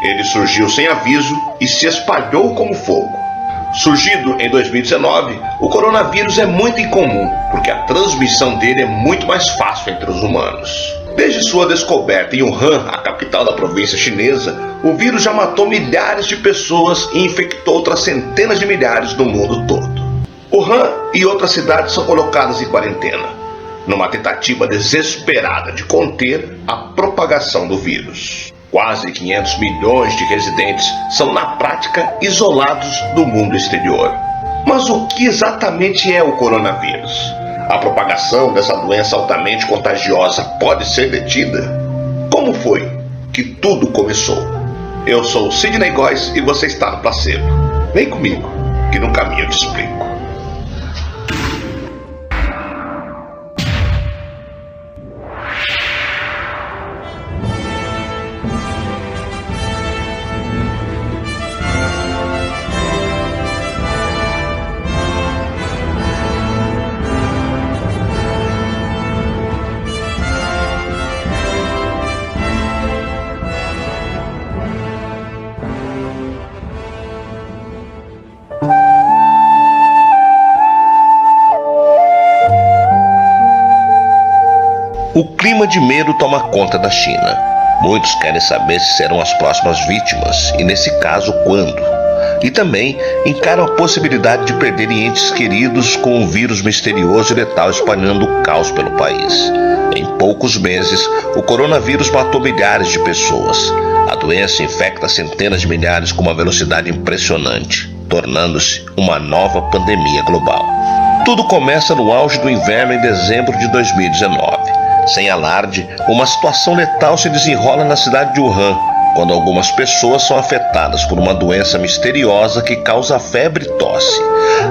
Ele surgiu sem aviso e se espalhou como fogo. Surgido em 2019, o coronavírus é muito incomum, porque a transmissão dele é muito mais fácil entre os humanos. Desde sua descoberta em Wuhan, a capital da província chinesa, o vírus já matou milhares de pessoas e infectou outras centenas de milhares no mundo todo. Wuhan e outras cidades são colocadas em quarentena, numa tentativa desesperada de conter a propagação do vírus. Quase 500 milhões de residentes são, na prática, isolados do mundo exterior. Mas o que exatamente é o coronavírus? A propagação dessa doença altamente contagiosa pode ser detida? Como foi que tudo começou? Eu sou Sidney Góes e você está no Placebo. Vem comigo, que no caminho eu te explico. O clima de medo toma conta da China. Muitos querem saber se serão as próximas vítimas, e nesse caso, quando. E também encaram a possibilidade de perderem entes queridos com um vírus misterioso e letal espalhando o caos pelo país. Em poucos meses, o coronavírus matou milhares de pessoas. A doença infecta centenas de milhares com uma velocidade impressionante, tornando-se uma nova pandemia global. Tudo começa no auge do inverno em dezembro de 2019. Sem alarde, uma situação letal se desenrola na cidade de Wuhan, quando algumas pessoas são afetadas por uma doença misteriosa que causa febre e tosse.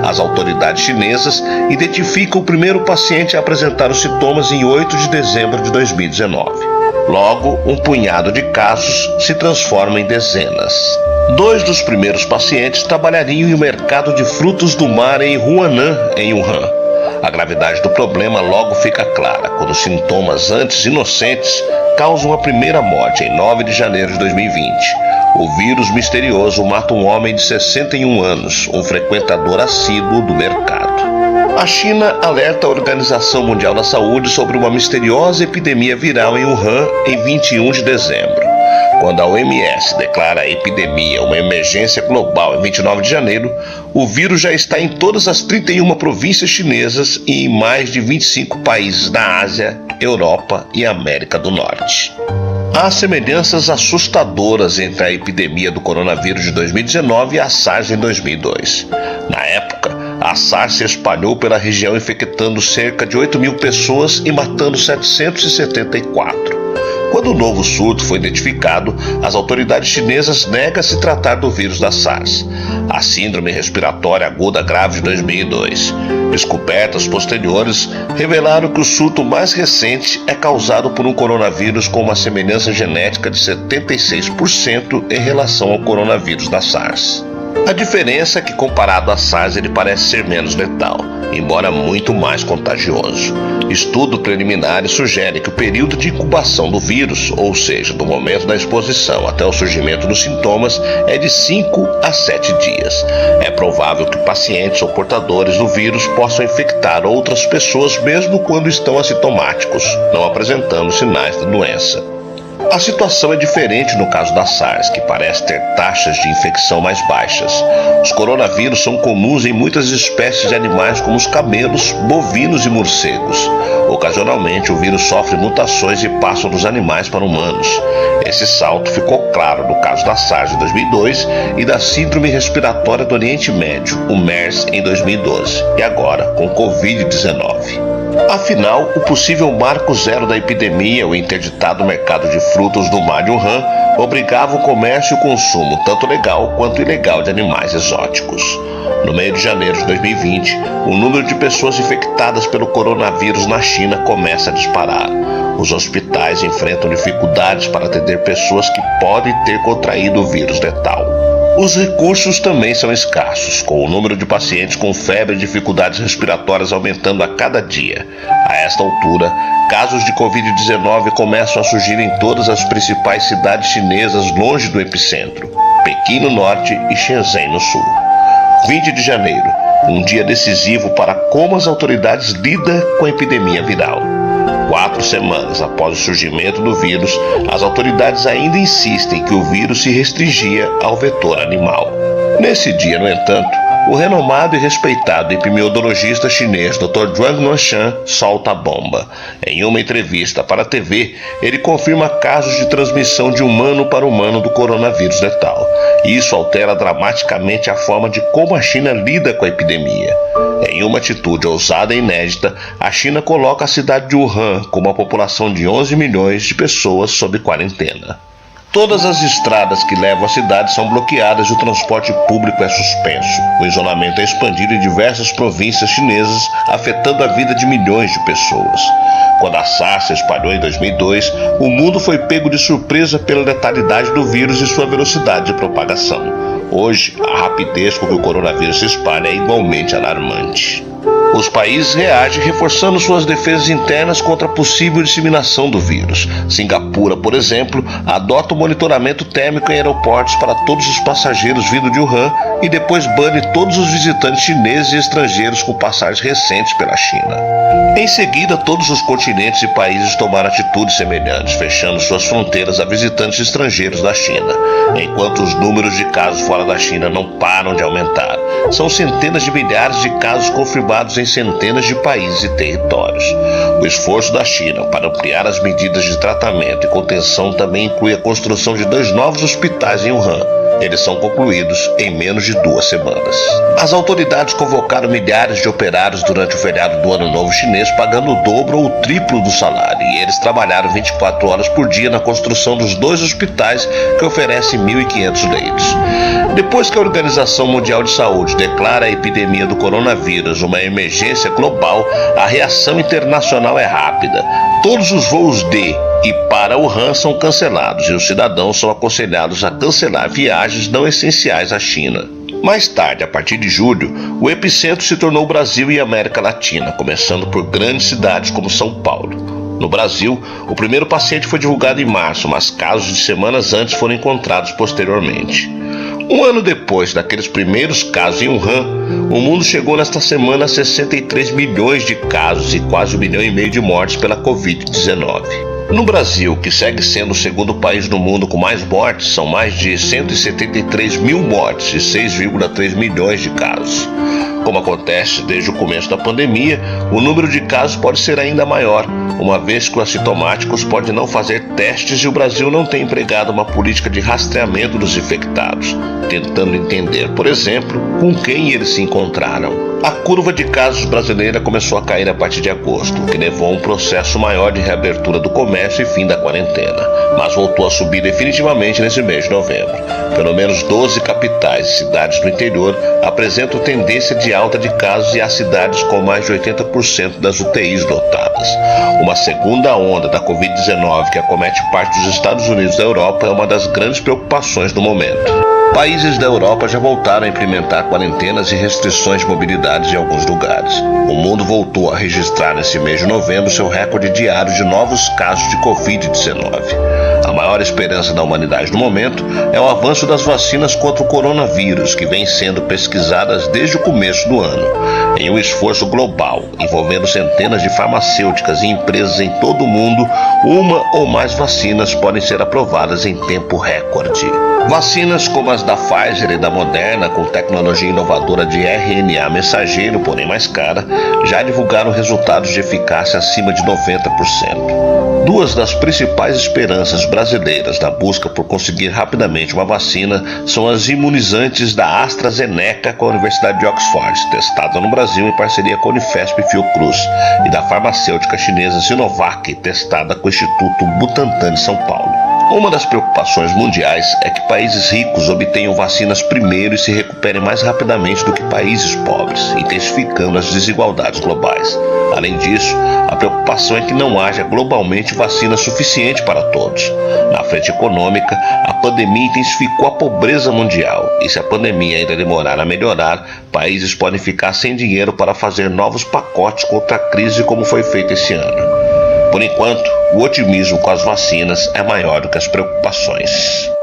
As autoridades chinesas identificam o primeiro paciente a apresentar os sintomas em 8 de dezembro de 2019. Logo, um punhado de casos se transforma em dezenas. 2 dos primeiros pacientes trabalhariam em um mercado de frutos do mar em Huanan, em Wuhan. A gravidade do problema logo fica clara quando os sintomas antes inocentes causam a primeira morte em 9 de janeiro de 2020. O vírus misterioso mata um homem de 61 anos, um frequentador assíduo do mercado. A China alerta a Organização Mundial da Saúde sobre uma misteriosa epidemia viral em Wuhan em 21 de dezembro. Quando a OMS declara a epidemia uma emergência global em 29 de janeiro, o vírus já está em todas as 31 províncias chinesas e em mais de 25 países da Ásia, Europa e América do Norte. Há semelhanças assustadoras entre a epidemia do coronavírus de 2019 e a SARS em 2002. Na época, a SARS se espalhou pela região infectando cerca de 8 mil pessoas e matando 774. Quando o novo surto foi identificado, as autoridades chinesas negam se tratar do vírus da SARS, a Síndrome Respiratória Aguda Grave de 2002. Descobertas posteriores revelaram que o surto mais recente é causado por um coronavírus com uma semelhança genética de 76% em relação ao coronavírus da SARS. A diferença é que, comparado à SARS, ele parece ser menos letal, embora muito mais contagioso. Estudos preliminares sugerem que o período de incubação do vírus, ou seja, do momento da exposição até o surgimento dos sintomas, é de 5 a 7 dias. É provável que pacientes ou portadores do vírus possam infectar outras pessoas mesmo quando estão assintomáticos, não apresentando sinais da doença. A situação é diferente no caso da SARS, que parece ter taxas de infecção mais baixas. Os coronavírus são comuns em muitas espécies de animais como os camelos, bovinos e morcegos. Ocasionalmente, o vírus sofre mutações e passa dos animais para humanos. Esse salto ficou claro no caso da SARS em 2002 e da Síndrome Respiratória do Oriente Médio, o MERS, em 2012, e agora com o Covid-19. Afinal, o possível marco zero da epidemia, o interditado mercado de frutos do mar de Wuhan, obrigava o comércio e o consumo, tanto legal quanto ilegal, de animais exóticos. No meio de janeiro de 2020, o número de pessoas infectadas pelo coronavírus na China começa a disparar. Os hospitais enfrentam dificuldades para atender pessoas que podem ter contraído o vírus letal. Os recursos também são escassos, com o número de pacientes com febre e dificuldades respiratórias aumentando a cada dia. A esta altura, casos de Covid-19 começam a surgir em todas as principais cidades chinesas longe do epicentro, Pequim no norte e Shenzhen no sul. 20 de janeiro, um dia decisivo para como as autoridades lidam com a epidemia viral. 4 semanas após o surgimento do vírus, as autoridades ainda insistem que o vírus se restringia ao vetor animal. Nesse dia, no entanto, o renomado e respeitado epidemiologista chinês Dr. Zhuang Guongshan solta a bomba. Em uma entrevista para a TV, ele confirma casos de transmissão de humano para humano do coronavírus letal. Isso altera dramaticamente a forma de como a China lida com a epidemia. Em uma atitude ousada e inédita, a China coloca a cidade de Wuhan com uma população de 11 milhões de pessoas sob quarentena. Todas as estradas que levam à cidade são bloqueadas e o transporte público é suspenso. O isolamento é expandido em diversas províncias chinesas, afetando a vida de milhões de pessoas. Quando a SARS se espalhou em 2002, o mundo foi pego de surpresa pela letalidade do vírus e sua velocidade de propagação. Hoje, a rapidez com que o coronavírus se espalha é igualmente alarmante. Os países reagem reforçando suas defesas internas contra a possível disseminação do vírus. Singapura, por exemplo, adota o monitoramento térmico em aeroportos para todos os passageiros vindo de Wuhan e depois bane todos os visitantes chineses e estrangeiros com passagens recentes pela China. Em seguida, todos os continentes e países tomaram atitudes semelhantes, fechando suas fronteiras a visitantes estrangeiros da China, enquanto os números de casos fora da China não param de aumentar. São centenas de milhares de casos confirmados em centenas de países e territórios. O esforço da China para ampliar as medidas de tratamento e contenção também inclui a construção de 2 novos hospitais em Wuhan. Eles são concluídos em menos de 2 semanas. As autoridades convocaram milhares de operários durante o feriado do Ano Novo Chinês, pagando o dobro ou o triplo do salário, e eles trabalharam 24 horas por dia na construção dos 2 hospitais que oferecem 1.500 leitos. Depois que a Organização Mundial de Saúde declara a epidemia do coronavírus uma emergência global, a reação internacional é rápida. Todos os voos de e para Wuhan são cancelados e os cidadãos são aconselhados a cancelar viagens não essenciais à China. Mais tarde, a partir de julho, o epicentro se tornou o Brasil e a América Latina, começando por grandes cidades como São Paulo. No Brasil, o primeiro paciente foi divulgado em março, mas casos de semanas antes foram encontrados posteriormente. Um ano depois daqueles primeiros casos em Wuhan, o mundo chegou nesta semana a 63 milhões de casos e quase 1,5 milhão de mortes pela Covid-19. No Brasil, que segue sendo o segundo país no mundo com mais mortes, são mais de 173 mil mortes e 6,3 milhões de casos. Como acontece desde o começo da pandemia, o número de casos pode ser ainda maior, uma vez que os assintomáticos podem não fazer testes e o Brasil não tem empregado uma política de rastreamento dos infectados, tentando entender, por exemplo, com quem eles se encontraram. A curva de casos brasileira começou a cair a partir de agosto, o que levou a um processo maior de reabertura do comércio e fim da quarentena, mas voltou a subir definitivamente nesse mês de novembro. Pelo menos 12 capitais e cidades do interior apresentam tendência de alta de casos e há cidades com mais de 80% das UTIs lotadas. Uma segunda onda da Covid-19 que acomete parte dos Estados Unidos e da Europa é uma das grandes preocupações do momento. Países da Europa já voltaram a implementar quarentenas e restrições de mobilidade em alguns lugares. O mundo voltou a registrar nesse mês de novembro seu recorde diário de novos casos de Covid-19. A maior esperança da humanidade no momento é o avanço das vacinas contra o coronavírus, que vêm sendo pesquisadas desde o começo do ano. Em um esforço global, envolvendo centenas de farmacêuticas e empresas em todo o mundo, uma ou mais vacinas podem ser aprovadas em tempo recorde. Vacinas como as da Pfizer e da Moderna, com tecnologia inovadora de RNA mensageiro, porém mais cara, já divulgaram resultados de eficácia acima de 90%. Duas das principais esperanças brasileiras na busca por conseguir rapidamente uma vacina são as imunizantes da AstraZeneca com a Universidade de Oxford, testada no Brasil em parceria com a Unifesp e Fiocruz, e da farmacêutica chinesa Sinovac, testada com o Instituto Butantan de São Paulo. Uma das preocupações mundiais é que países ricos obtenham vacinas primeiro e se recuperem mais rapidamente do que países pobres, intensificando as desigualdades globais. Além disso, a preocupação é que não haja globalmente vacina suficiente para todos. Na frente econômica, a pandemia intensificou a pobreza mundial, e se a pandemia ainda demorar a melhorar, países podem ficar sem dinheiro para fazer novos pacotes contra a crise como foi feito esse ano. Por enquanto, o otimismo com as vacinas é maior do que as preocupações.